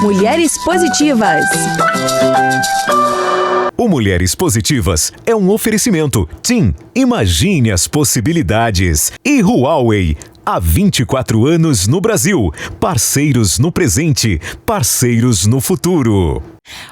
Mulheres Positivas. O Mulheres Positivas é um oferecimento. TIM, imagine as possibilidades. E Huawei, há 24 anos no Brasil. Parceiros no presente, parceiros no futuro.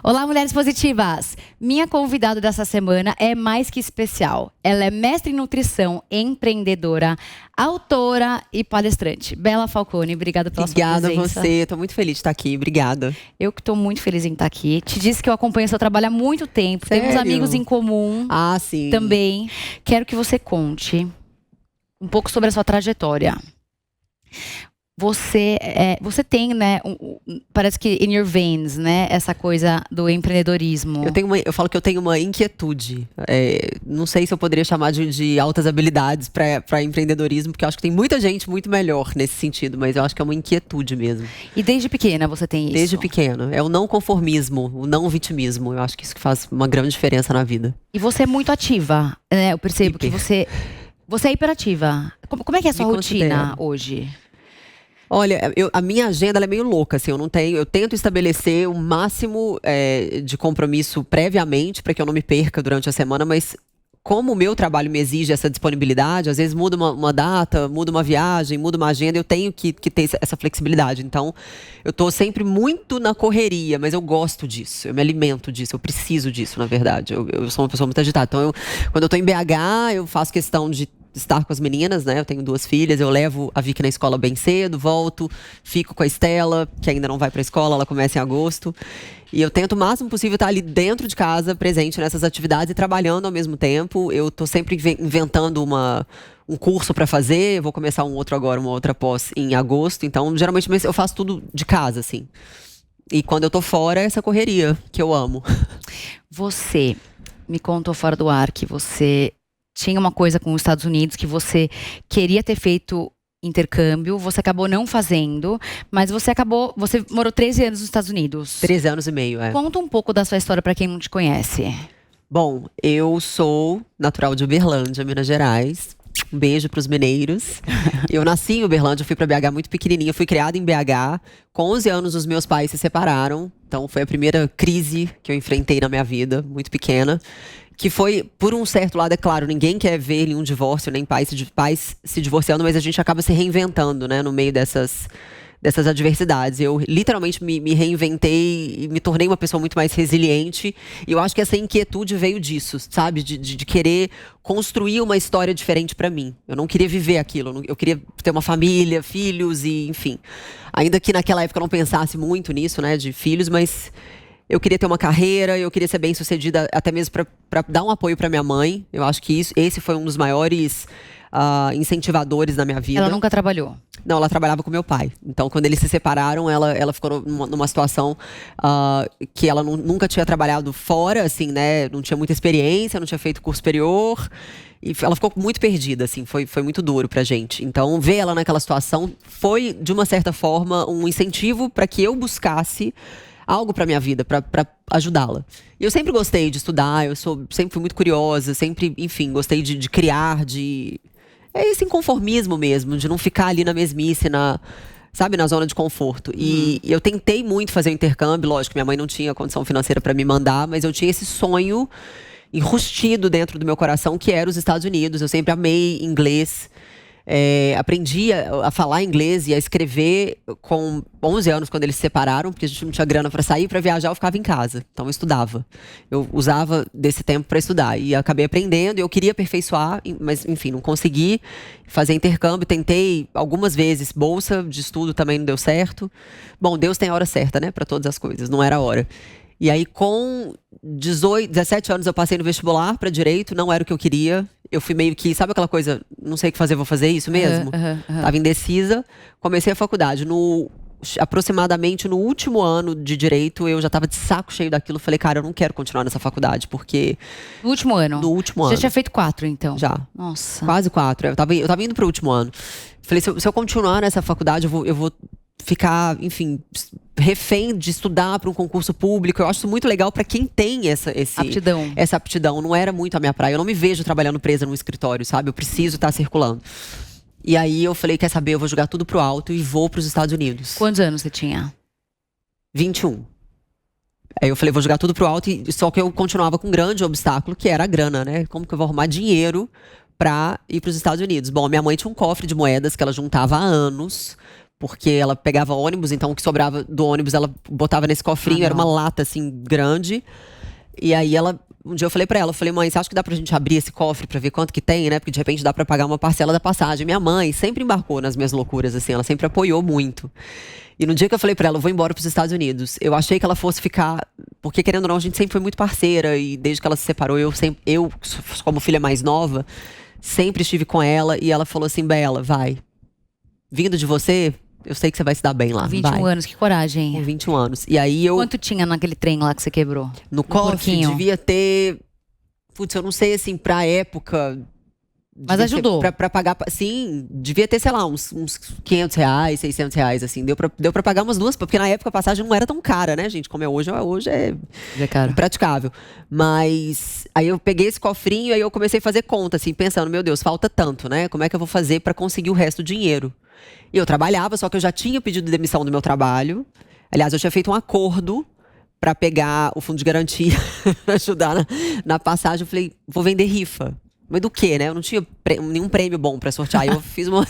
Olá, Mulheres Positivas! Minha convidada dessa semana é mais que especial. Ela é mestre em nutrição, empreendedora, autora e palestrante. Bela Falcone, obrigada pela sua presença. Obrigada a você, estou muito feliz de estar aqui, obrigada. Eu que estou muito feliz em estar aqui. Te disse que eu acompanho seu trabalho há muito tempo. Sério? Temos amigos em comum. Ah, sim. Também. Quero que você conte um pouco sobre a sua trajetória. Você tem, né, parece que in your veins, né, essa coisa do empreendedorismo. Eu falo que eu tenho uma inquietude. Não sei se eu poderia chamar de altas habilidades para empreendedorismo, porque eu acho que tem muita gente muito melhor nesse sentido, mas eu acho que é uma inquietude mesmo. E desde pequena você tem isso? Desde pequena. É o não conformismo, o não vitimismo. Eu acho que isso que faz uma grande diferença na vida. E você é muito ativa, né? Eu percebo que você é hiperativa. Como é que é a sua rotina hoje? Olha, a minha agenda ela é meio louca, assim, eu tento estabelecer o máximo de compromisso previamente para que eu não me perca durante a semana, mas como o meu trabalho me exige essa disponibilidade, às vezes muda uma data, muda uma viagem, muda uma agenda, eu tenho que ter essa flexibilidade. Então, eu tô sempre muito na correria, mas eu gosto disso, eu me alimento disso, eu preciso disso, na verdade. Eu sou uma pessoa muito agitada, então quando eu tô em BH, eu faço questão de estar com as meninas, né? Eu tenho 2 filhas, eu levo a Vicky na escola bem cedo, volto, fico com a Estela, que ainda não vai pra escola, ela começa em agosto. E eu tento o máximo possível estar ali dentro de casa, presente nessas atividades e trabalhando ao mesmo tempo. Eu tô sempre inventando um curso pra fazer, eu vou começar um outro agora, uma outra pós em agosto. Então, geralmente eu faço tudo de casa, assim. E quando eu tô fora, é essa correria que eu amo. Você me contou fora do ar que você tinha uma coisa com os Estados Unidos, que você queria ter feito intercâmbio, você acabou não fazendo, mas você morou 13 anos nos Estados Unidos. 13 anos e meio, Conta um pouco da sua história para quem não te conhece. Bom, eu sou natural de Uberlândia, Minas Gerais. Um beijo pros mineiros. Eu nasci em Uberlândia, fui pra BH muito pequenininha, fui criada em BH. Com 11 anos, os meus pais se separaram. Então, foi a primeira crise que eu enfrentei na minha vida, muito pequena. Que foi, por um certo lado, é claro, ninguém quer ver nenhum divórcio, nem pais se divorciando, mas a gente acaba se reinventando, né, no meio dessas adversidades. Eu literalmente me reinventei e me tornei uma pessoa muito mais resiliente. E eu acho que essa inquietude veio disso, sabe? De querer construir uma história diferente pra mim. Eu não queria viver aquilo, eu queria ter uma família, filhos e, enfim. Ainda que naquela época eu não pensasse muito nisso, né, de filhos, mas eu queria ter uma carreira, eu queria ser bem-sucedida até mesmo para dar um apoio para minha mãe. Eu acho que esse foi um dos maiores incentivadores da minha vida. Ela nunca trabalhou? Não, ela trabalhava com meu pai. Então, quando eles se separaram, ela ficou numa situação que ela nunca tinha trabalhado fora, assim, né? Não tinha muita experiência, não tinha feito curso superior. E ela ficou muito perdida, assim, foi muito duro pra gente. Então, ver ela naquela situação foi, de uma certa forma, um incentivo para que eu buscasse algo pra minha vida, pra ajudá-la. E eu sempre gostei de estudar, sempre fui muito curiosa, sempre, enfim, gostei de criar, é esse inconformismo mesmo, de não ficar ali na mesmice, sabe, na zona de conforto. E eu tentei muito fazer o intercâmbio, lógico, minha mãe não tinha condição financeira pra me mandar, mas eu tinha esse sonho enrustido dentro do meu coração, que era os Estados Unidos. Eu sempre amei inglês. Aprendi a falar inglês e a escrever com 11 anos, quando eles se separaram, porque a gente não tinha grana para sair, para viajar, eu ficava em casa. Então eu estudava. Eu usava desse tempo para estudar. E acabei aprendendo, e eu queria aperfeiçoar, mas enfim, não consegui fazer intercâmbio. Tentei algumas vezes, bolsa de estudo também não deu certo. Bom, Deus tem a hora certa, né, para todas as coisas, não era a hora. E aí, com 17 anos, eu passei no vestibular para direito, não era o que eu queria. Eu fui meio que, sabe aquela coisa, não sei o que fazer, vou fazer isso mesmo? Tava indecisa, comecei a faculdade. Aproximadamente no último ano de direito, eu já tava de saco cheio daquilo. Falei, cara, eu não quero continuar nessa faculdade, porque... No último ano? No último ano. Já tinha feito 4, então? Já. Nossa. Quase 4. Eu tava indo pro último ano. Falei, se eu continuar nessa faculdade, eu vou ficar, enfim, refém de estudar para um concurso público. Eu acho isso muito legal para quem tem essa aptidão. Não era muito a minha praia. Eu não me vejo trabalhando presa num escritório, sabe? Eu preciso estar circulando. E aí eu falei, quer saber, eu vou jogar tudo pro alto e vou pros Estados Unidos. Quantos anos você tinha? 21. Aí eu falei, vou jogar tudo pro alto, só que eu continuava com um grande obstáculo, que era a grana, né? Como que eu vou arrumar dinheiro pra ir pros Estados Unidos? Bom, minha mãe tinha um cofre de moedas que ela juntava há anos, porque ela pegava ônibus, então o que sobrava do ônibus ela botava nesse cofrinho, era uma lata assim, grande. E aí um dia eu falei pra ela, mãe, você acha que dá pra gente abrir esse cofre pra ver quanto que tem, né? Porque de repente dá pra pagar uma parcela da passagem. Minha mãe sempre embarcou nas minhas loucuras, assim, ela sempre apoiou muito. E no dia que eu falei pra ela, eu vou embora pros Estados Unidos, eu achei que ela fosse ficar, porque querendo ou não, a gente sempre foi muito parceira, e desde que ela se separou, eu como filha mais nova, sempre estive com ela, e ela falou assim, Bela, vai. Vindo de você, eu sei que você vai se dar bem lá. 21 anos, que coragem. Com 21 anos. E aí eu... Quanto tinha naquele trem lá que você quebrou? No cofre, devia ter... Putz, eu não sei, assim, pra época... Mas ajudou. Pra pagar... Sim, devia ter, sei lá, uns R$500, R$600, assim. Deu pra pagar umas duas, porque na época a passagem não era tão cara, né, gente? Como é hoje. Hoje é caro. Impraticável. Mas aí eu peguei esse cofrinho, aí eu comecei a fazer conta, assim, pensando, meu Deus, falta tanto, né? Como é que eu vou fazer pra conseguir o resto do dinheiro? E eu trabalhava, só que eu já tinha pedido demissão do meu trabalho. Aliás, eu tinha feito um acordo pra pegar o fundo de garantia, pra ajudar na passagem. Eu falei, vou vender rifa. Mas do quê, né? Eu não tinha nenhum prêmio bom pra sortear. Eu fiz uma...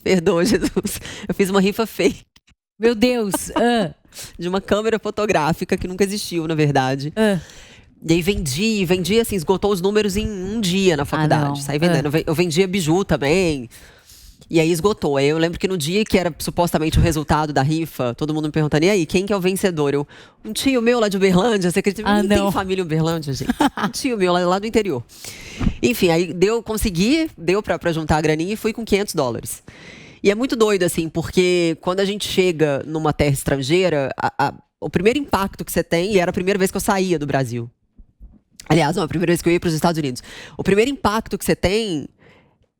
Perdoa, Jesus. Eu fiz uma rifa fake. Meu Deus! De uma câmera fotográfica que nunca existiu, na verdade. E aí vendi, assim, esgotou os números em um dia na faculdade. Saí vendendo. Eu vendia biju também. E aí esgotou. Aí eu lembro que no dia que era supostamente o resultado da rifa, todo mundo me perguntando, e aí, quem que é o vencedor? Um tio meu lá de Uberlândia, você acredita? Não tem família em Uberlândia, gente. Um tio meu lá do interior. Enfim, aí deu pra juntar a graninha e fui com $500. E é muito doido, assim, porque quando a gente chega numa terra estrangeira, o primeiro impacto que você tem, e era a primeira vez que eu saía do Brasil. Aliás, não, a primeira vez que eu ia para os Estados Unidos. O primeiro impacto que você tem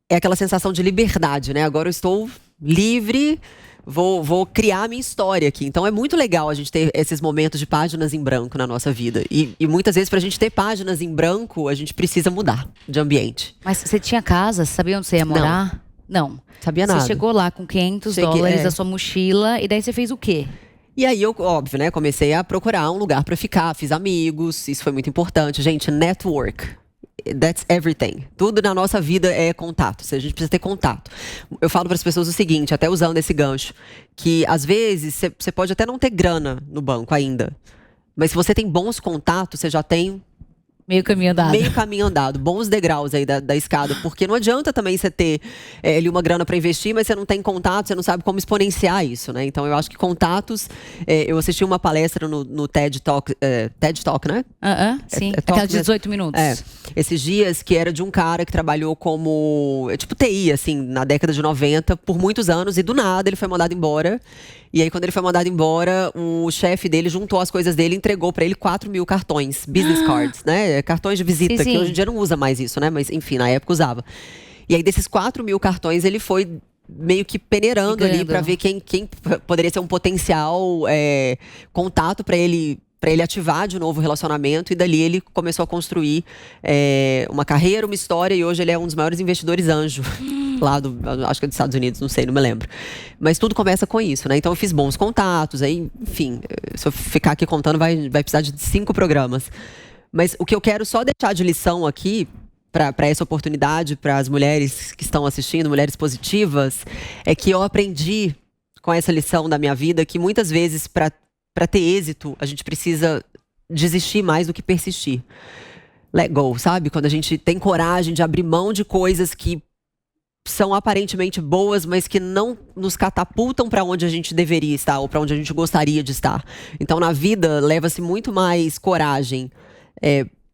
é aquela sensação de liberdade, né? Agora eu estou livre, vou criar a minha história aqui. Então é muito legal a gente ter esses momentos de páginas em branco na nossa vida. E muitas vezes, pra gente ter páginas em branco, a gente precisa mudar de ambiente. Mas você tinha casa? Você sabia onde você ia morar? Não. Sabia nada. Você chegou lá com $500 da sua mochila, e daí você fez o quê? E aí eu, óbvio, né, comecei a procurar um lugar pra ficar, fiz amigos, isso foi muito importante. Gente, network. That's everything. Tudo na nossa vida é contato. A gente precisa ter contato. Eu falo para as pessoas o seguinte, até usando esse gancho, que às vezes você pode até não ter grana no banco ainda, mas se você tem bons contatos, você já tem meio caminho andado. Meio caminho andado, bons degraus aí da escada, porque não adianta também você ter ali uma grana para investir, mas você não tem contato, você não sabe como exponenciar isso, né? Então eu acho que contatos, eu assisti uma palestra no TED Talk, né? Sim, aquela de 18 minutos. Esses dias, que era de um cara que trabalhou como, tipo TI, assim, na década de 90, por muitos anos, e do nada ele foi mandado embora. E aí, quando ele foi mandado embora, o chefe dele juntou as coisas dele e entregou pra ele 4.000 cartões, business cards, né? Cartões de visita, que hoje em dia não usa mais isso, né? Mas, enfim, na época usava. E aí, desses 4.000 cartões, ele foi meio que peneirando ali pra ver quem poderia ser um potencial contato pra ele ativar de novo o relacionamento, e dali ele começou a construir uma carreira, uma história, e hoje ele é um dos maiores investidores anjo lá acho que é dos Estados Unidos, não sei, não me lembro. Mas tudo começa com isso, né? Então eu fiz bons contatos, aí, enfim, se eu ficar aqui contando vai precisar de 5 programas. Mas o que eu quero só deixar de lição aqui, para essa oportunidade, para as mulheres que estão assistindo, mulheres positivas, é que eu aprendi com essa lição da minha vida que muitas vezes, para ter êxito, a gente precisa desistir mais do que persistir. Let go, sabe? Quando a gente tem coragem de abrir mão de coisas que são aparentemente boas, mas que não nos catapultam para onde a gente deveria estar, ou para onde a gente gostaria de estar. Então, na vida, leva-se muito mais coragem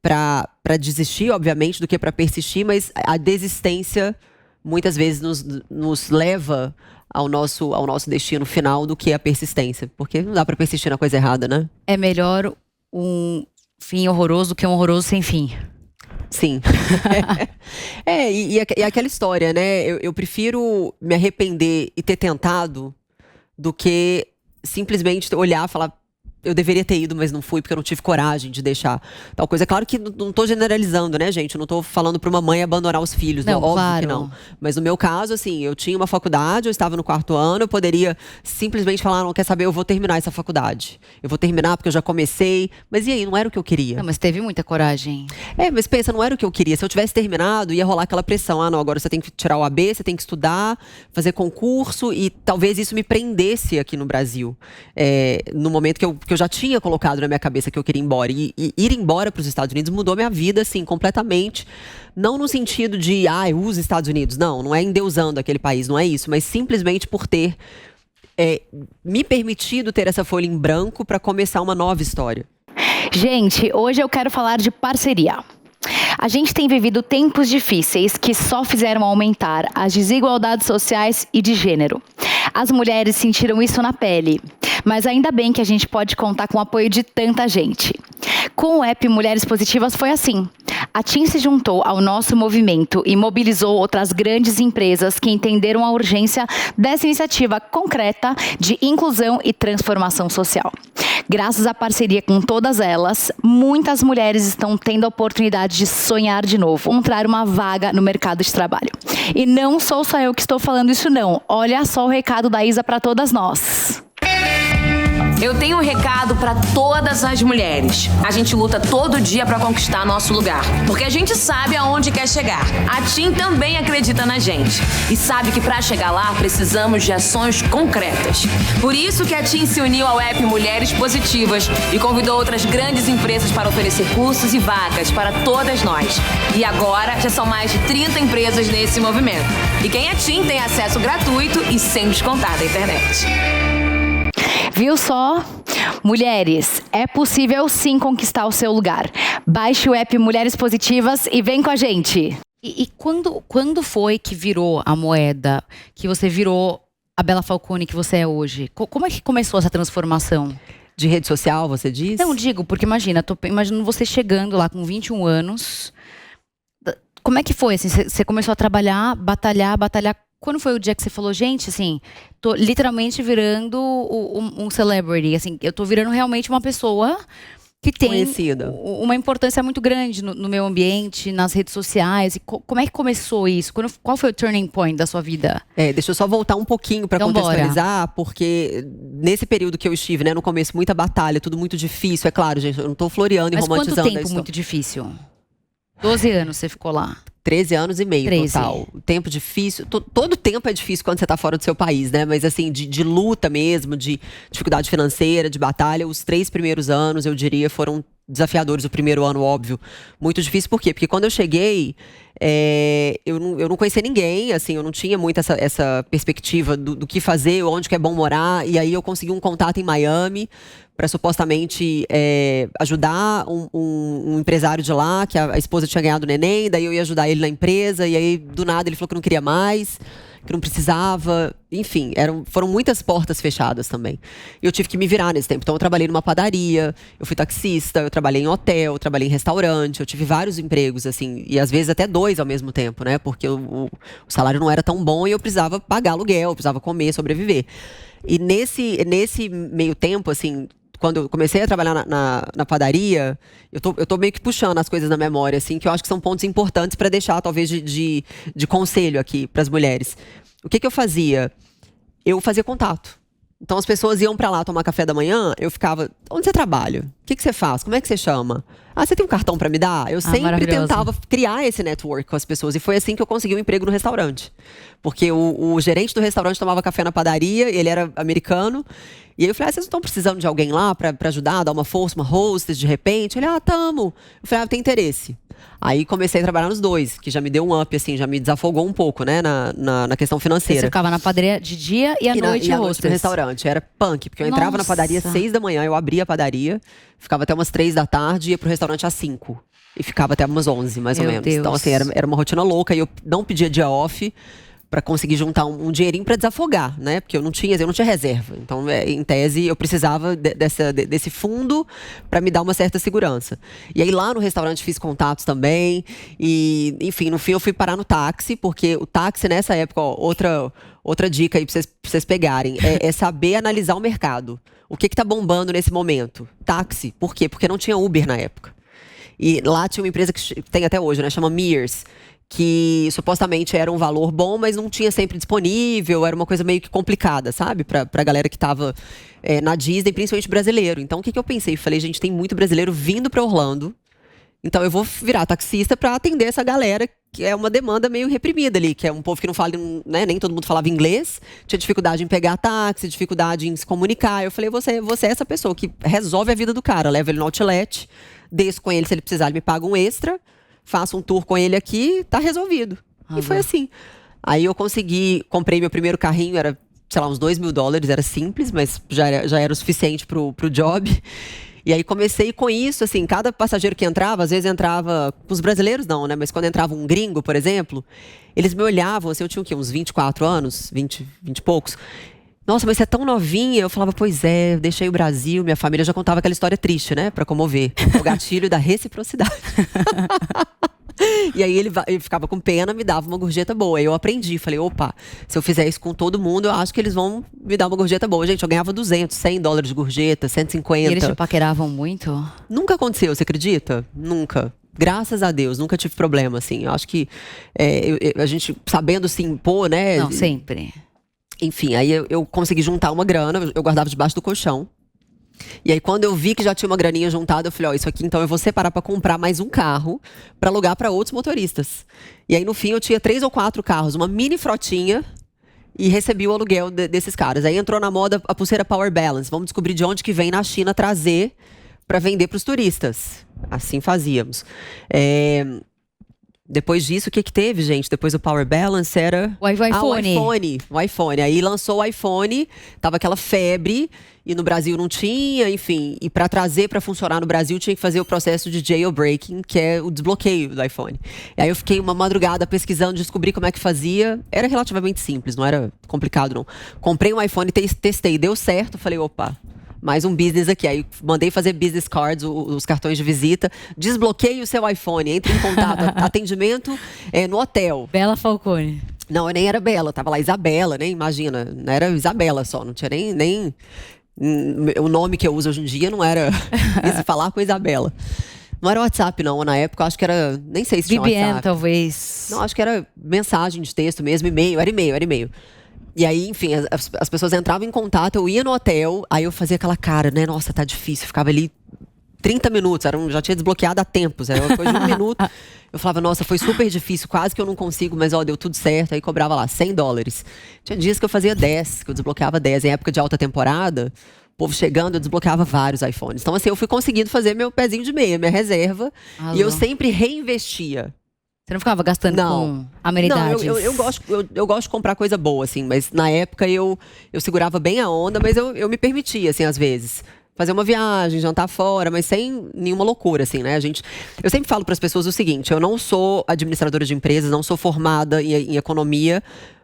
para desistir, obviamente, do que para persistir, mas a desistência muitas vezes nos leva ao nosso destino final do que a persistência. Porque não dá pra persistir na coisa errada, né? É melhor um fim horroroso do que um horroroso sem fim. Sim. E aquela história, né? Eu prefiro me arrepender e ter tentado do que simplesmente olhar e falar, eu deveria ter ido, mas não fui, porque eu não tive coragem de deixar tal coisa. É claro que não tô generalizando, né, gente? Eu não tô falando pra uma mãe abandonar os filhos, Não, óbvio claro. que não. Mas no meu caso, assim, eu tinha uma faculdade, eu estava no 4º ano, eu poderia simplesmente falar, não quer saber, eu vou terminar essa faculdade. Eu vou terminar porque eu já comecei. Mas e aí, não era o que eu queria. Não, mas teve muita coragem. Mas pensa, não era o que eu queria. Se eu tivesse terminado, ia rolar aquela pressão. Ah, não, agora você tem que tirar o AB, você tem que estudar, fazer concurso, e talvez isso me prendesse aqui no Brasil. No momento que eu já tinha colocado na minha cabeça que eu queria ir embora. E ir embora para os Estados Unidos mudou minha vida, assim, completamente. Não no sentido de, os Estados Unidos. Não é endeusando aquele país, não é isso. Mas simplesmente por ter me permitido ter essa folha em branco para começar uma nova história. Gente, hoje eu quero falar de parceria. A gente tem vivido tempos difíceis que só fizeram aumentar as desigualdades sociais e de gênero. As mulheres sentiram isso na pele, mas ainda bem que a gente pode contar com o apoio de tanta gente. Com o app Mulheres Positivas foi assim. A TIM se juntou ao nosso movimento e mobilizou outras grandes empresas que entenderam a urgência dessa iniciativa concreta de inclusão e transformação social. Graças à parceria com todas elas, muitas mulheres estão tendo a oportunidade de sonhar de novo, encontrar uma vaga no mercado de trabalho. E não sou só eu que estou falando isso não. Olha só o recado da Isa para todas nós. Eu tenho um recado para todas as mulheres. A gente luta todo dia para conquistar nosso lugar, porque a gente sabe aonde quer chegar. A TIM também acredita na gente e sabe que para chegar lá precisamos de ações concretas. Por isso que a TIM se uniu ao app Mulheres Positivas e convidou outras grandes empresas para oferecer cursos e vagas para todas nós. E agora já são mais de 30 empresas nesse movimento. E quem é TIM tem acesso gratuito e sem descontar da internet. Viu só? Mulheres, é possível sim conquistar o seu lugar. Baixe o app Mulheres Positivas e vem com a gente. E quando foi que virou a moeda, que você virou a Bela Falcone que você é hoje? Como é que começou essa transformação? De rede social, você diz? Não, digo, porque imagina, imaginando você chegando lá com 21 anos. Como é que foi? Assim, você começou a trabalhar, batalhar. Quando foi o dia que você falou, gente, assim, tô literalmente virando um celebrity, assim, eu tô virando realmente uma pessoa que tem conhecida, uma importância muito grande no meu ambiente, nas redes sociais. E como é que começou isso? Qual foi o turning point da sua vida? Deixa eu só voltar um pouquinho para Então, contextualizar, porque nesse período que eu estive, né, no começo, muita batalha, tudo muito difícil, é claro, gente, eu não tô floreando e romantizando a Mas quanto tempo história. muito difícil? 12 anos você ficou lá. 13 anos e meio 13. total. Tempo difícil. Todo tempo é difícil quando você tá fora do seu país, né? Mas assim, de luta mesmo, de dificuldade financeira, de batalha, os 3 primeiros anos, eu diria, foram desafiadores. O primeiro ano, óbvio, muito difícil. Por quê? Porque quando eu cheguei, eu não conhecia ninguém, assim, eu não tinha muito essa perspectiva do que fazer, onde que é bom morar. E aí eu consegui um contato em Miami para supostamente ajudar um empresário de lá, que a esposa tinha ganhado o neném, daí eu ia ajudar ele na empresa, e aí do nada ele falou que não queria mais, que não precisava, enfim, foram muitas portas fechadas também. E eu tive que me virar nesse tempo. Então eu trabalhei numa padaria, eu fui taxista, eu trabalhei em hotel, eu trabalhei em restaurante, eu tive vários empregos, assim, e às vezes até 2 ao mesmo tempo, né? Porque o salário não era tão bom e eu precisava pagar aluguel, eu precisava comer, sobreviver. E nesse meio tempo, assim, quando eu comecei a trabalhar na padaria, eu tô meio que puxando as coisas na memória, assim, que eu acho que são pontos importantes para deixar, talvez, de conselho aqui para as mulheres. O que eu fazia? Eu fazia contato. Então as pessoas iam para lá tomar café da manhã, eu ficava, onde você trabalha? O que você faz? Como é que você chama? Ah, você tem um cartão para me dar? Eu sempre tentava criar esse network com as pessoas. E foi assim que eu consegui um emprego no restaurante. Porque o gerente do restaurante tomava café na padaria, ele era americano. E aí eu falei, vocês não estão precisando de alguém lá para ajudar, dar uma força, uma hostess, de repente? Ele, tamo. Eu falei, tem interesse. Aí comecei a trabalhar nos 2, que já me deu um up, assim, já me desafogou um pouco, né, na questão financeira. Você ficava na padaria de dia e à noite no restaurante. Era punk, porque eu entrava na padaria às 6 da manhã, eu abria a padaria, ficava até umas 3 da tarde e ia pro restaurante às 5. E ficava até umas 11, mais ou menos. Deus. Então, assim, era uma rotina louca e eu não pedia dia off para conseguir juntar um dinheirinho para desafogar, né? Porque eu não tinha reserva. Então, em tese, eu precisava desse fundo para me dar uma certa segurança. E aí, lá no restaurante, fiz contatos também. E, enfim, no fim, eu fui parar no táxi, porque o táxi, nessa época, outra dica aí para vocês pegarem, é saber analisar o mercado. O que tá bombando nesse momento? Táxi. Por quê? Porque não tinha Uber na época. E lá tinha uma empresa que tem até hoje, né? Chama Mears. Que supostamente era um valor bom, mas não tinha sempre disponível. Era uma coisa meio que complicada, sabe? Pra galera que tava na Disney, principalmente brasileiro. Então, o que eu pensei? Falei, gente, tem muito brasileiro vindo pra Orlando. Então, eu vou virar taxista pra atender essa galera, que é uma demanda meio reprimida ali. Que é um povo que não fala, né? Nem todo mundo falava inglês. Tinha dificuldade em pegar táxi, dificuldade em se comunicar. Eu falei, você é essa pessoa que resolve a vida do cara. Leva ele no outlet, desço com ele, se ele precisar, ele me paga um extra. Faço um tour com ele aqui, tá resolvido. E foi assim. Aí eu comprei meu primeiro carrinho, era, sei lá, uns $2.000, era simples, mas já era o suficiente pro job. E aí comecei com isso, assim, cada passageiro que entrava, às vezes entrava, com os brasileiros não, né? Mas quando entrava um gringo, por exemplo, eles me olhavam, assim, eu tinha o quê? Uns 24 anos, 20 e poucos. Nossa, mas você é tão novinha. Eu falava, pois é, eu deixei o Brasil, minha família já contava aquela história triste, né? Pra comover. O gatilho da reciprocidade. E aí ele ficava com pena, me dava uma gorjeta boa. Aí eu aprendi, falei, opa, se eu fizer isso com todo mundo, eu acho que eles vão me dar uma gorjeta boa. Gente, eu ganhava $200, $100 de gorjeta, 150. E eles te paqueravam muito? Nunca aconteceu, você acredita? Nunca. Graças a Deus, nunca tive problema, assim. Eu acho que a gente, sabendo se impor, né? Não, sempre. Enfim, aí eu consegui juntar uma grana, eu guardava debaixo do colchão. E aí quando eu vi que já tinha uma graninha juntada, eu falei, isso aqui então eu vou separar pra comprar mais um carro pra alugar pra outros motoristas. E aí no fim eu tinha 3 ou 4 carros, uma mini frotinha, e recebi o aluguel desses caras. Aí entrou na moda a pulseira Power Balance. Vamos descobrir de onde que vem na China trazer pra vender pros turistas. Assim fazíamos. Depois disso, o que teve, gente? Depois do Power Balance era... O iPhone. O iPhone. Aí lançou o iPhone, tava aquela febre, e no Brasil não tinha, enfim. E para trazer para funcionar no Brasil, tinha que fazer o processo de jailbreaking, que é o desbloqueio do iPhone. E aí eu fiquei uma madrugada pesquisando, descobri como é que fazia. Era relativamente simples, não era complicado, não. Comprei um iPhone, testei, deu certo. Falei, opa... mais um business aqui. Aí mandei fazer business cards, os cartões de visita. Desbloqueie o seu iPhone, entre em contato. Atendimento no hotel. Bela Falcone. Não, eu nem era Bela, tava lá Isabela, né? Imagina, não era Isabela só, não tinha nem o nome que eu uso hoje em dia não era esse falar com Isabela. Não era WhatsApp, não. Na época, eu acho que era... Nem sei se tinha WhatsApp. talvez. Não, acho que era mensagem de texto mesmo, e-mail. Era e-mail. E aí, enfim, as pessoas entravam em contato, eu ia no hotel, aí eu fazia aquela cara, né? Nossa, tá difícil. Ficava ali 30 minutos, já tinha desbloqueado há tempos. Era uma coisa de 1 minuto. Eu falava, nossa, foi super difícil, quase que eu não consigo, mas ó, deu tudo certo. Aí cobrava lá $100. Tinha dias que eu fazia 10, que eu desbloqueava 10. Em época de alta temporada, o povo chegando, eu desbloqueava vários iPhones. Então, assim, eu fui conseguindo fazer meu pezinho de meia, minha reserva. E eu sempre reinvestia. Você não ficava gastando com amenidades? Não, eu gosto de comprar coisa boa, assim. Mas na época eu segurava bem a onda, mas eu me permitia, assim, às vezes. Fazer uma viagem, jantar fora, mas sem nenhuma loucura, assim, né? Eu sempre falo para as pessoas o seguinte, eu não sou administradora de empresas, não sou formada em economia,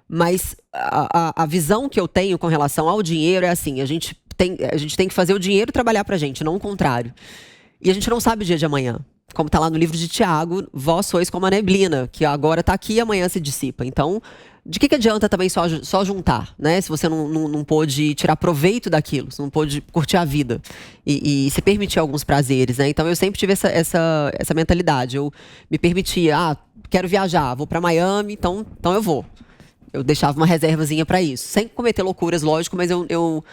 mas a visão que eu tenho com relação ao dinheiro é assim, a gente tem que fazer o dinheiro trabalhar pra gente, não o contrário. E a gente não sabe o dia de amanhã. Como está lá no livro de Tiago, vós sois como a neblina, que agora está aqui e amanhã se dissipa. Então, de que adianta também só juntar, né? Se você não pôde tirar proveito daquilo, se não pôde curtir a vida e se permitir alguns prazeres, né? Então, eu sempre tive essa mentalidade. Eu me permitia, quero viajar, vou para Miami, então eu vou. Eu deixava uma reservazinha para isso. Sem cometer loucuras, lógico, mas eu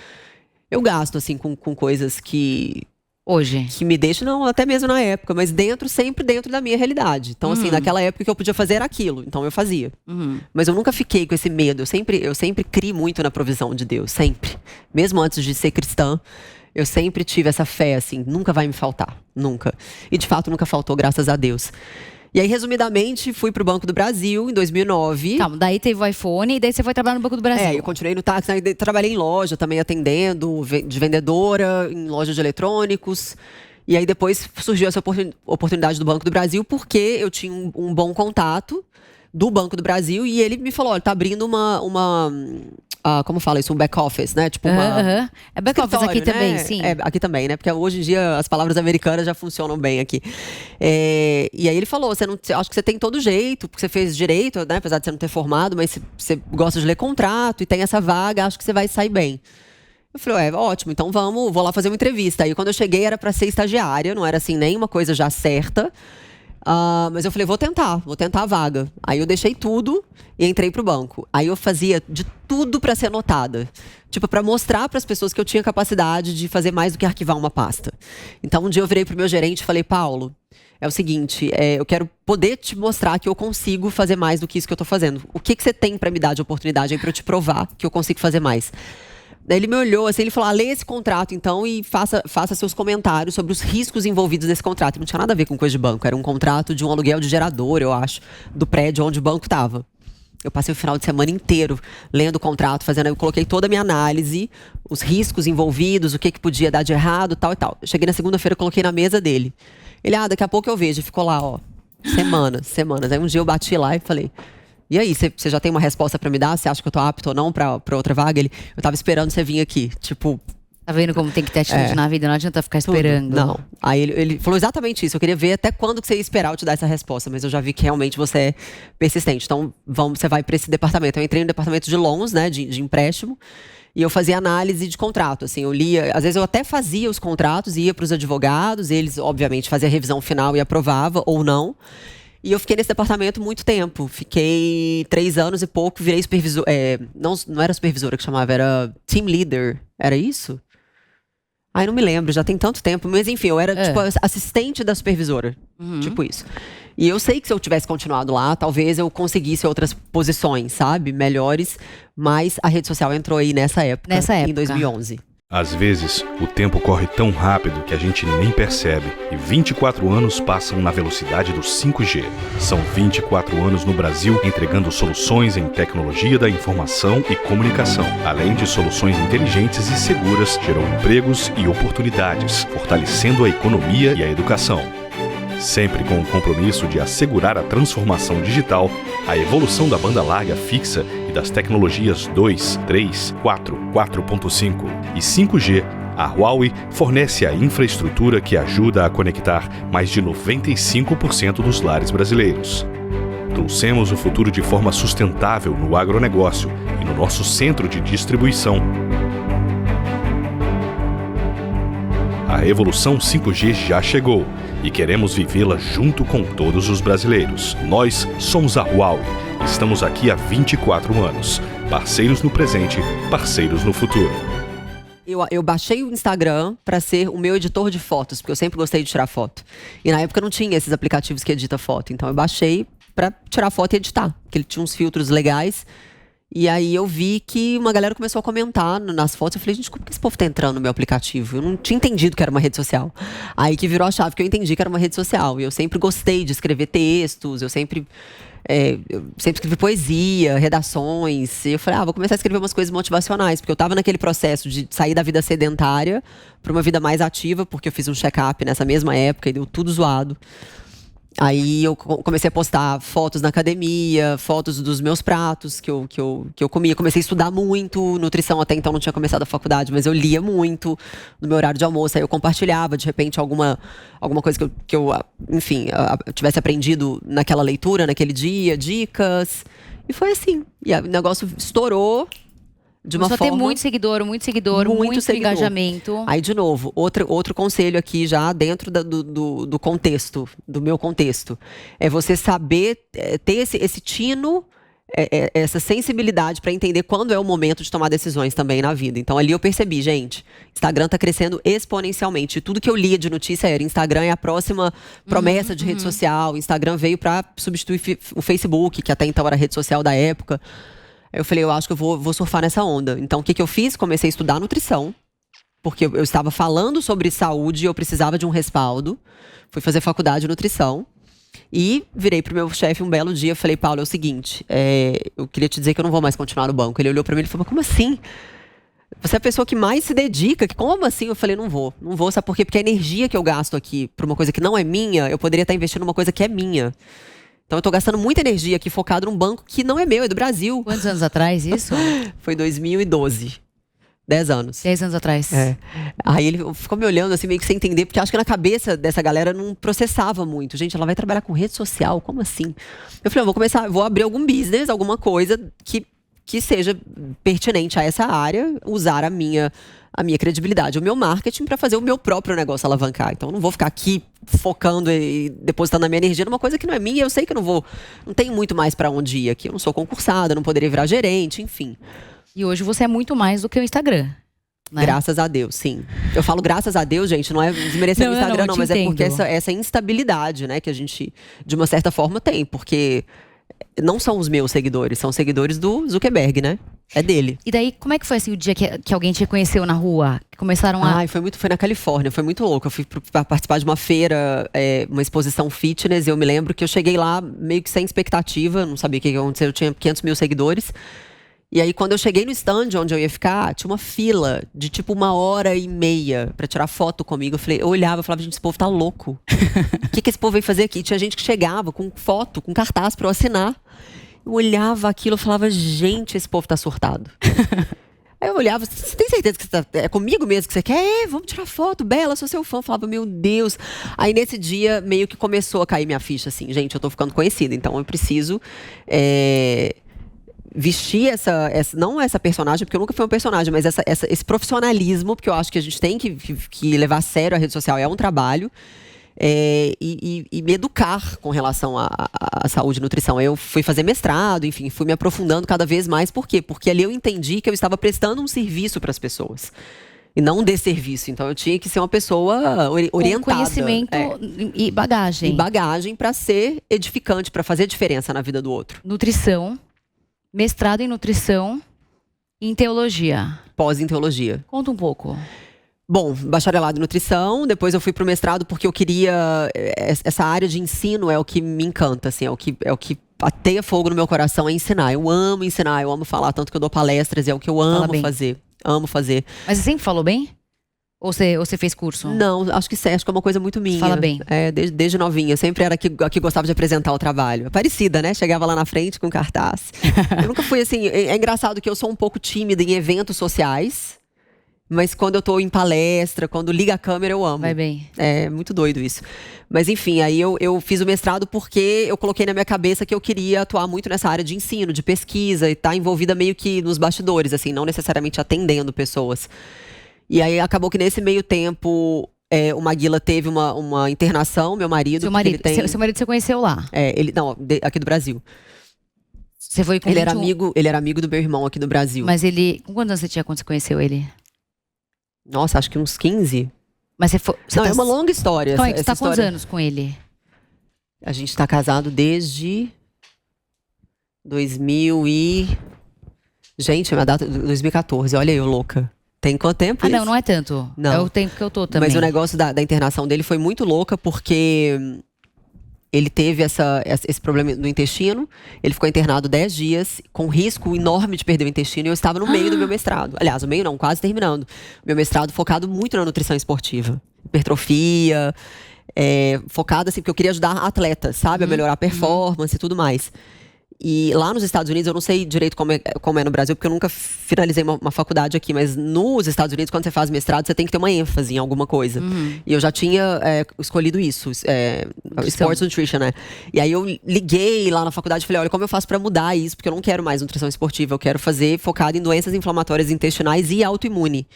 gasto, assim, com coisas que... Hoje? Que me deixa, não, até mesmo na época, mas sempre dentro da minha realidade. Então, assim, naquela época que eu podia fazer era aquilo, então eu fazia. Mas eu nunca fiquei com esse medo, eu sempre criei muito na provisão de Deus, sempre. Mesmo antes de ser cristã, eu sempre tive essa fé, assim, nunca vai me faltar, nunca. E de fato nunca faltou, graças a Deus. E aí, resumidamente, fui pro Banco do Brasil em 2009. Calma, daí teve o iPhone e daí você foi trabalhar no Banco do Brasil. Eu continuei no táxi, aí trabalhei em loja também atendendo, de vendedora, em loja de eletrônicos. E aí depois surgiu essa oportunidade do Banco do Brasil, porque eu tinha um bom contato do Banco do Brasil e ele me falou, olha, tá abrindo como fala isso? Um back office, né? Tipo É back office aqui, né? Também, sim. Aqui também, né? Porque hoje em dia as palavras americanas já funcionam bem aqui. E aí ele falou, acho que você tem todo jeito, porque você fez direito, né? Apesar de você não ter formado, mas você gosta de ler contrato e tem essa vaga, acho que você vai sair bem. Eu falei, ótimo, então vou lá fazer uma entrevista. Aí quando eu cheguei era pra ser estagiária, não era assim nenhuma coisa já certa. Mas eu falei, vou tentar a vaga. Aí eu deixei tudo e entrei pro banco. Aí eu fazia de tudo pra ser notada. Tipo, pra mostrar pras pessoas que eu tinha capacidade de fazer mais do que arquivar uma pasta. Então um dia eu virei pro meu gerente e falei, Paulo, é o seguinte, eu quero poder te mostrar que eu consigo fazer mais do que isso que eu tô fazendo. O que você tem pra me dar de oportunidade aí pra eu te provar que eu consigo fazer mais? Daí ele me olhou assim, ele falou, lê esse contrato então e faça seus comentários sobre os riscos envolvidos nesse contrato. Não tinha nada a ver com coisa de banco, era um contrato de um aluguel de gerador, eu acho, do prédio onde o banco estava. Eu passei o final de semana inteiro lendo o contrato, eu coloquei toda a minha análise, os riscos envolvidos, o que podia dar de errado, tal e tal. Eu cheguei na segunda-feira, coloquei na mesa dele. Ele, daqui a pouco eu vejo, ficou lá, semanas. Aí um dia eu bati lá e falei, e aí, você já tem uma resposta pra me dar? Você acha que eu tô apto ou não pra outra vaga? Eu tava esperando você vir aqui, tipo... Tá vendo como tem que ter atitude na vida? Não adianta ficar esperando. Não. Aí ele falou exatamente isso. Eu queria ver até quando que você ia esperar eu te dar essa resposta. Mas eu já vi que realmente você é persistente. Então, você vai pra esse departamento. Eu entrei no departamento de loans, né? De empréstimo. E eu fazia análise de contrato, assim, eu lia, às vezes eu até fazia os contratos, ia para os advogados, eles, obviamente, faziam a revisão final e aprovava ou não. E eu fiquei nesse departamento muito tempo. Fiquei 3 anos e pouco, virei supervisor. Não era supervisora que chamava, era team leader. Era isso? Ai, não me lembro, já tem tanto tempo. Mas enfim, eu era tipo assistente da supervisora. Tipo isso. E eu sei que se eu tivesse continuado lá, talvez eu conseguisse outras posições, sabe? Melhores. Mas a rede social entrou aí nessa época. Em 2011. Às vezes, o tempo corre tão rápido que a gente nem percebe e 24 anos passam na velocidade do 5G. São 24 anos no Brasil entregando soluções em tecnologia da informação e comunicação. Além de soluções inteligentes e seguras, geram empregos e oportunidades, fortalecendo a economia e a educação. Sempre com o compromisso de assegurar a transformação digital, a evolução da banda larga fixa e das tecnologias 2, 3, 4, 4.5 e 5G, a Huawei fornece a infraestrutura que ajuda a conectar mais de 95% dos lares brasileiros. Trouxemos o futuro de forma sustentável no agronegócio e no nosso centro de distribuição. A evolução 5G já chegou e queremos vivê-la junto com todos os brasileiros. Nós somos a Huawei. Estamos aqui há 24 anos. Parceiros no presente, parceiros no futuro. Eu baixei o Instagram para ser o meu editor de fotos, porque eu sempre gostei de tirar foto. E na época não tinha esses aplicativos que edita foto. Então eu baixei para tirar foto e editar, porque ele tinha uns filtros legais. E aí eu vi que uma galera começou a comentar nas fotos. Eu falei, gente, como que esse povo tá entrando no meu aplicativo? Eu não tinha entendido que era uma rede social. Aí que virou a chave que eu entendi que era uma rede social. E eu sempre gostei de escrever textos, eu sempre escrevi poesia, redações. E eu falei, vou começar a escrever umas coisas motivacionais. Porque eu tava naquele processo de sair da vida sedentária para uma vida mais ativa, porque eu fiz um check-up nessa mesma época e deu tudo zoado. Aí eu comecei a postar fotos na academia, fotos dos meus pratos que eu comia. Comecei a estudar muito, nutrição até então não tinha começado a faculdade, mas eu lia muito no meu horário de almoço. Aí eu compartilhava, de repente, alguma coisa que eu enfim, tivesse aprendido naquela leitura, naquele dia, dicas. E foi assim. E o negócio estourou. De uma forma... ter muito seguidor, muito engajamento. Aí, de novo, outro conselho aqui já dentro do contexto, do meu contexto. É você saber ter esse tino, essa sensibilidade para entender quando é o momento de tomar decisões também na vida. Então, ali eu percebi, gente, Instagram tá crescendo exponencialmente. Tudo que eu lia de notícia era Instagram é a próxima promessa de rede social. Instagram veio para substituir o Facebook, que até então era a rede social da época. Aí eu falei, eu acho que eu vou surfar nessa onda. Então, o que eu fiz? Comecei a estudar nutrição, porque eu estava falando sobre saúde e eu precisava de um respaldo. Fui fazer faculdade de nutrição e virei pro meu chefe um belo dia. Falei, Paulo, é o seguinte, eu queria te dizer que eu não vou mais continuar no banco. Ele olhou pra mim e falou, mas como assim? Você é a pessoa que mais se dedica. Como assim? Eu falei, não vou, sabe por quê? Porque a energia que eu gasto aqui pra uma coisa que não é minha, eu poderia estar investindo numa coisa que é minha. Então eu tô gastando muita energia aqui focado num banco que não é meu, é do Brasil. Quantos anos atrás isso? Foi 2012. 10 anos. 10 anos atrás. Aí ele ficou me olhando assim, meio que sem entender, porque acho que na cabeça dessa galera não processava muito. Gente, ela vai trabalhar com rede social? Como assim? Eu falei, vou abrir algum business, alguma coisa que seja pertinente a essa área, usar a minha a minha credibilidade, o meu marketing para fazer o meu próprio negócio alavancar. Então eu não vou ficar aqui focando e depositando a minha energia numa coisa que não é minha. Eu sei que não tenho muito mais para onde ir aqui. Eu não sou concursada, não poderia virar gerente, enfim. E hoje você é muito mais do que o Instagram. Né? Graças a Deus, sim. Eu falo graças a Deus, gente, não é desmerecer o Instagram, não, mas é porque essa instabilidade, né, que a gente, de uma certa forma, tem. Porque não são os meus seguidores, são seguidores do Zuckerberg, né? É dele. E daí, como é que foi assim, o dia que alguém te reconheceu na rua? Que começaram a... Foi na Califórnia, foi muito louco. Eu fui pra participar de uma feira, uma exposição fitness, e eu me lembro que eu cheguei lá meio que sem expectativa, não sabia o que ia acontecer, eu tinha 500 mil seguidores. E aí, quando eu cheguei no stand onde eu ia ficar, tinha uma fila de tipo 1h30 pra tirar foto comigo. Eu olhava e falava, gente, esse povo tá louco. O que esse povo veio fazer aqui? Tinha gente que chegava com foto, com cartaz pra eu assinar. Eu olhava aquilo e falava, gente, esse povo tá surtado. Aí eu olhava, você tem certeza que é comigo mesmo que você quer? Vamos tirar foto, Bela, sou seu fã. Eu falava, meu Deus. Aí nesse dia, meio que começou a cair minha ficha, assim, gente, eu tô ficando conhecida, então eu preciso... vestir não essa personagem, porque eu nunca fui um personagem, mas esse profissionalismo, porque eu acho que a gente tem que levar a sério a rede social, é um trabalho, e me educar com relação à saúde e nutrição. Eu fui fazer mestrado, enfim, fui me aprofundando cada vez mais. Por quê? Porque ali eu entendi que eu estava prestando um serviço para as pessoas. E não um desserviço. Então eu tinha que ser uma pessoa orientada. Com conhecimento e bagagem. E bagagem para ser edificante, para fazer diferença na vida do outro. Nutrição. Mestrado em nutrição e em teologia. Pós em teologia. Conta um pouco. Bom, bacharelado em nutrição, depois eu fui pro mestrado porque eu queria... Essa área de ensino é o que me encanta, assim, é o que ateia fogo no meu coração, é ensinar. Eu amo ensinar, eu amo falar, tanto que eu dou palestras, é o que eu amo fazer. Amo fazer. Mas você sempre falou bem? Ou você fez curso? Não, acho que é uma coisa muito minha. Fala bem. Desde novinha. Sempre era a que gostava de apresentar o trabalho. É parecida, né? Chegava lá na frente com cartaz. Eu nunca fui assim... É engraçado que eu sou um pouco tímida em eventos sociais. Mas quando eu tô em palestra, quando liga a câmera, eu amo. Vai bem. É muito doido isso. Mas enfim, aí eu fiz o mestrado porque eu coloquei na minha cabeça que eu queria atuar muito nessa área de ensino, de pesquisa. E estar envolvida meio que nos bastidores, assim. Não necessariamente atendendo pessoas. E aí acabou que nesse meio tempo o Maguila teve uma internação, meu marido. Seu marido você conheceu lá? Aqui do Brasil. Você foi com ele era amigo do meu irmão aqui do Brasil. Mas com quantos anos você tinha quando você conheceu ele? Nossa, acho que uns 15. Mas é uma longa história. Então, você tá quantos anos com ele? A gente tá casado desde 2000 e... Gente, minha data 2014, olha eu, louca. Tem quanto tempo isso? Não é tanto. Não. É o tempo que eu tô também. Mas o negócio da internação dele foi muito louca, porque ele teve esse problema no intestino. Ele ficou internado 10 dias, com risco enorme de perder o intestino. E eu estava no meio do meu mestrado. Aliás, no meio não, quase terminando. Meu mestrado focado muito na nutrição esportiva. Hipertrofia, focado assim, porque eu queria ajudar atletas, sabe? A melhorar a performance e tudo mais. E lá nos Estados Unidos, eu não sei direito como é no Brasil, porque eu nunca finalizei uma faculdade aqui, mas nos Estados Unidos, quando você faz mestrado, você tem que ter uma ênfase em alguma coisa. E eu já tinha escolhido isso, Sports Nutrition, né? E aí eu liguei lá na faculdade e falei, olha, como eu faço pra mudar isso? Porque eu não quero mais nutrição esportiva, eu quero fazer focado em doenças inflamatórias intestinais e autoimune.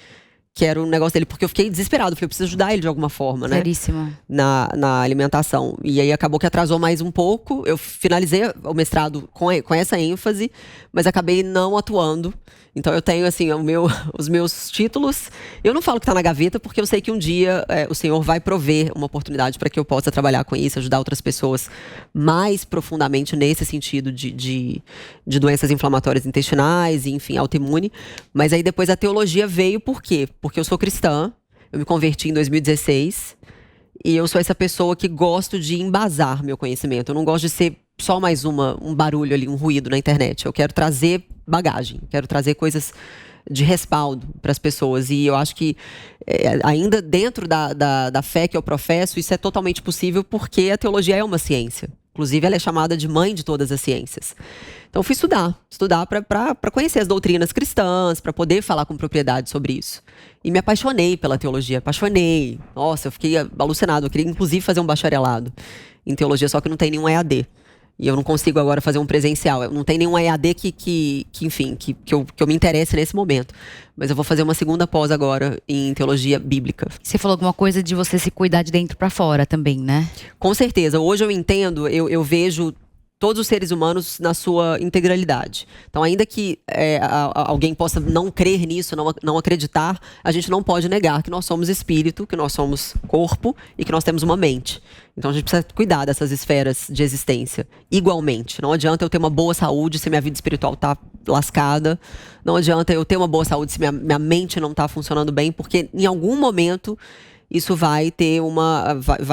Que era um negócio dele, porque eu fiquei desesperado. Falei, eu preciso ajudar ele de alguma forma, né? Seríssimo. Na alimentação. E aí acabou que atrasou mais um pouco. Eu finalizei o mestrado com essa ênfase, mas acabei não atuando. Então eu tenho, assim, os meus títulos. Eu não falo que tá na gaveta, porque eu sei que um dia o Senhor vai prover uma oportunidade para que eu possa trabalhar com isso, ajudar outras pessoas mais profundamente nesse sentido de doenças inflamatórias intestinais e, enfim, autoimune. Mas aí depois a teologia veio por quê? Porque eu sou cristã, eu me converti em 2016 e eu sou essa pessoa que gosto de embasar meu conhecimento. Eu não gosto de ser só mais um barulho ali, um ruído na internet. Eu quero trazer bagagem, quero trazer coisas de respaldo para as pessoas. E eu acho que ainda dentro da fé que eu professo, isso é totalmente possível porque a teologia é uma ciência. Inclusive, ela é chamada de mãe de todas as ciências. Então, eu fui estudar para conhecer as doutrinas cristãs, para poder falar com propriedade sobre isso. E me apaixonei pela teologia, apaixonei. Nossa, eu fiquei alucinado. Eu queria, inclusive, fazer um bacharelado em teologia, só que não tem nenhum EAD. E eu não consigo agora fazer um presencial. Não tem nenhum EAD que eu me interesse nesse momento. Mas eu vou fazer uma segunda pós agora em teologia bíblica. Você falou alguma coisa de você se cuidar de dentro pra fora também, né? Com certeza. Hoje eu entendo, eu vejo todos os seres humanos na sua integralidade. Então, ainda que alguém possa não crer nisso, não acreditar, a gente não pode negar que nós somos espírito, que nós somos corpo e que nós temos uma mente. Então, a gente precisa cuidar dessas esferas de existência igualmente. Não adianta eu ter uma boa saúde se minha vida espiritual tá lascada. Não adianta eu ter uma boa saúde se minha mente não tá funcionando bem, porque em algum momento isso vai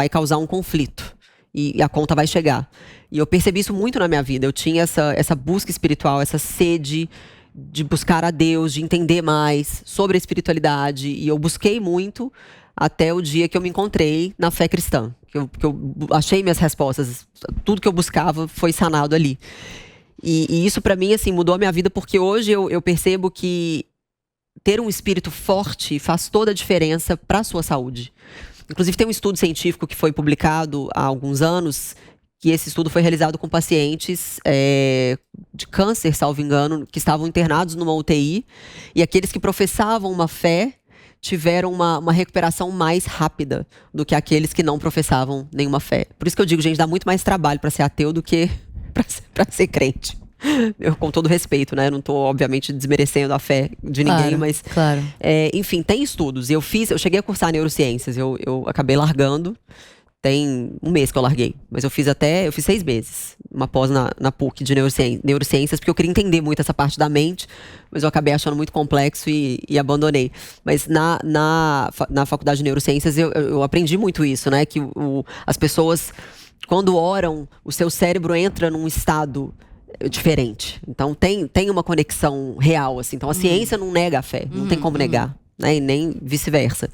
causar um conflito. E a conta vai chegar. E eu percebi isso muito na minha vida. Eu tinha essa busca espiritual, essa sede de buscar a Deus, de entender mais sobre a espiritualidade. E eu busquei muito até o dia que eu me encontrei na fé cristã. Que eu achei minhas respostas. Tudo que eu buscava foi sanado ali. E isso pra mim, assim, mudou a minha vida, porque hoje eu percebo que ter um espírito forte faz toda a diferença pra sua saúde. Inclusive, tem um estudo científico que foi publicado há alguns anos, que esse estudo foi realizado com pacientes de câncer, salvo engano, que estavam internados numa UTI, e aqueles que professavam uma fé tiveram uma recuperação mais rápida do que aqueles que não professavam nenhuma fé. Por isso que eu digo, gente, dá muito mais trabalho para ser ateu do que para ser crente. Eu, com todo respeito, né? Eu não estou, obviamente, desmerecendo a fé de ninguém, mas... Claro. Enfim, tem estudos. Eu cheguei a cursar neurociências, eu acabei largando. Tem um mês que eu larguei. Mas eu fiz 6 meses. Uma pós na PUC de neurociências, porque eu queria entender muito essa parte da mente, mas eu acabei achando muito complexo e abandonei. Mas na faculdade de neurociências eu aprendi muito isso, né? Que as pessoas, quando oram, o seu cérebro entra num estado diferente. Então tem uma conexão real, assim. Então a ciência não nega a fé, não tem como negar, né? E nem vice-versa.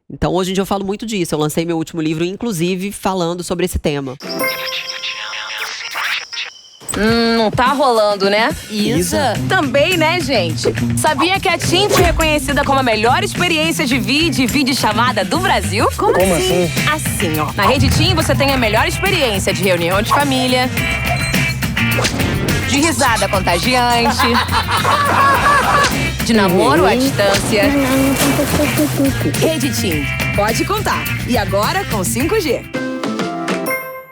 Então hoje em dia eu falo muito disso. Eu lancei meu último livro, inclusive, falando sobre esse tema. Não tá rolando, né? Isa? Também, né, gente? Sabia que a TIM foi reconhecida como a melhor experiência de vídeo e videochamada do Brasil? Como assim? Assim, ó. Na Rede TIM você tem a melhor experiência de reunião de família, de risada contagiante, de namoro à distância. Rede TIM, pode contar. E agora com 5G.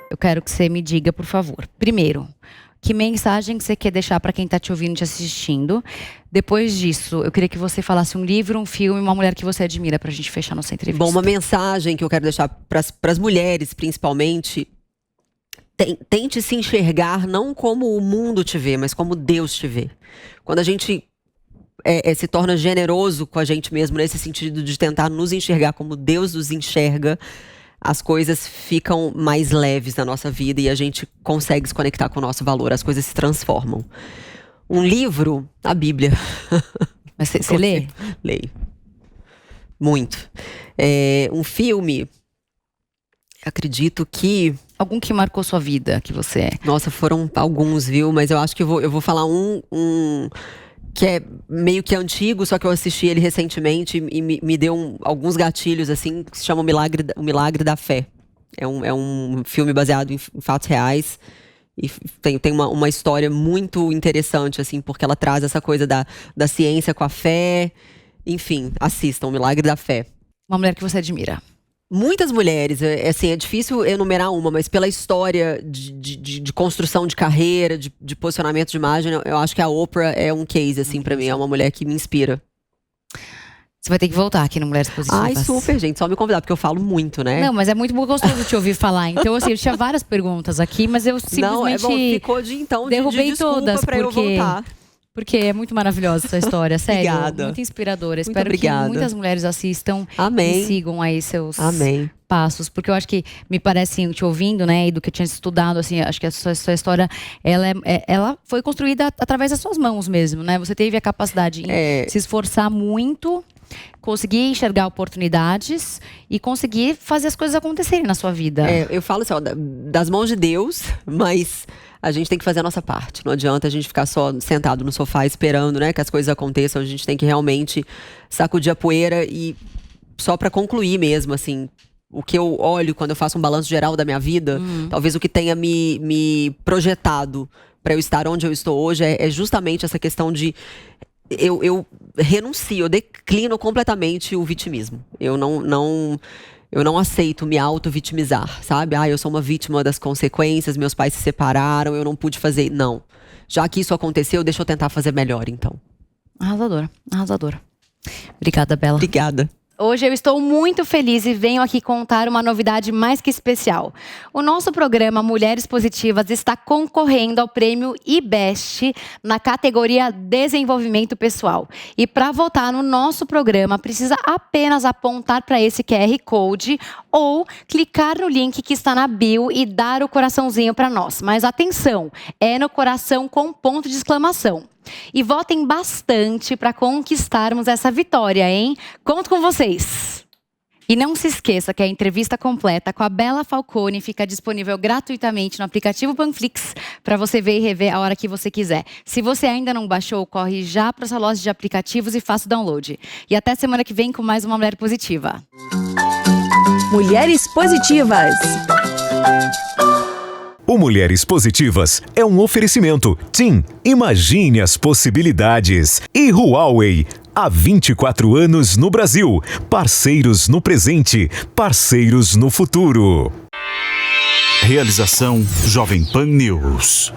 Eu quero que você me diga, por favor. Primeiro, que mensagem que você quer deixar para quem tá te ouvindo e te assistindo? Depois disso, eu queria que você falasse um livro, um filme, uma mulher que você admira, pra gente fechar nossa entrevista. Bom, uma mensagem que eu quero deixar pras mulheres, principalmente. Tente se enxergar não como o mundo te vê, mas como Deus te vê. Quando a gente se torna generoso com a gente mesmo, nesse sentido de tentar nos enxergar como Deus nos enxerga, as coisas ficam mais leves na nossa vida e a gente consegue se conectar com o nosso valor, as coisas se transformam. Um livro, a Bíblia. Mas você lê? Leio. Muito. Um filme, acredito que... Algum que marcou sua vida, que você... Nossa, foram alguns, viu? Mas eu acho que eu vou falar um que é meio que antigo, só que eu assisti ele recentemente e me deu alguns gatilhos, assim, que se chama O Milagre da Fé. É um filme baseado em fatos reais e tem uma história muito interessante, assim, porque ela traz essa coisa da ciência com a fé. Enfim, assistam, O Milagre da Fé. Uma mulher que você admira. Muitas mulheres, assim, é difícil enumerar uma, mas pela história de construção de carreira, de posicionamento de imagem, eu acho que a Oprah é um case, assim, pra mim. É uma mulher que me inspira. Você vai ter que voltar aqui no Mulheres Positivas. Ai, super, gente. Só me convidar, porque eu falo muito, né? Não, mas é muito gostoso te ouvir falar. Então, assim, eu tinha várias perguntas aqui, mas eu simplesmente... Não, ficou derrubei todas, pra eu voltar. Porque é muito maravilhosa essa história, sério. Obrigada. Muito inspiradora. Muito Espero obrigada. que muitas mulheres assistam Amém. e sigam aí seus Amém. passos. Porque eu acho que, me parece, assim, te ouvindo, né, e do que eu tinha estudado, assim, acho que a sua história, ela foi construída através das suas mãos mesmo, né? Você teve a capacidade de se esforçar muito, conseguir enxergar oportunidades e conseguir fazer as coisas acontecerem na sua vida. Eu falo assim, ó, das mãos de Deus, mas a gente tem que fazer a nossa parte. Não adianta a gente ficar só sentado no sofá esperando, né, que as coisas aconteçam. A gente tem que realmente sacudir a poeira e, só pra concluir mesmo, assim, o que eu olho quando eu faço um balanço geral da minha vida, talvez o que tenha me projetado para eu estar onde eu estou hoje é justamente essa questão de eu renuncio, eu declino completamente o vitimismo. Eu não aceito me auto-vitimizar, sabe? Eu sou uma vítima das consequências, meus pais se separaram, eu não pude fazer. Não. Já que isso aconteceu, deixa eu tentar fazer melhor, então. Arrasadora, arrasadora. Obrigada, Bela. Obrigada. Hoje eu estou muito feliz e venho aqui contar uma novidade mais que especial. O nosso programa Mulheres Positivas está concorrendo ao prêmio IBEST na categoria Desenvolvimento Pessoal. E para votar no nosso programa, precisa apenas apontar para esse QR Code ou clicar no link que está na bio e dar o coraçãozinho para nós. Mas atenção, é no coração com ponto de exclamação. E votem bastante para conquistarmos essa vitória, hein? Conto com vocês! E não se esqueça que a entrevista completa com a Bela Falcone fica disponível gratuitamente no aplicativo Panflix para você ver e rever a hora que você quiser. Se você ainda não baixou, corre já para sua loja de aplicativos e faça o download. E até semana que vem com mais uma Mulher Positiva. Mulheres Positivas. O Mulheres Positivas é um oferecimento. TIM, imagine as possibilidades. E Huawei, há 24 anos no Brasil. Parceiros no presente, parceiros no futuro. Realização Jovem Pan News.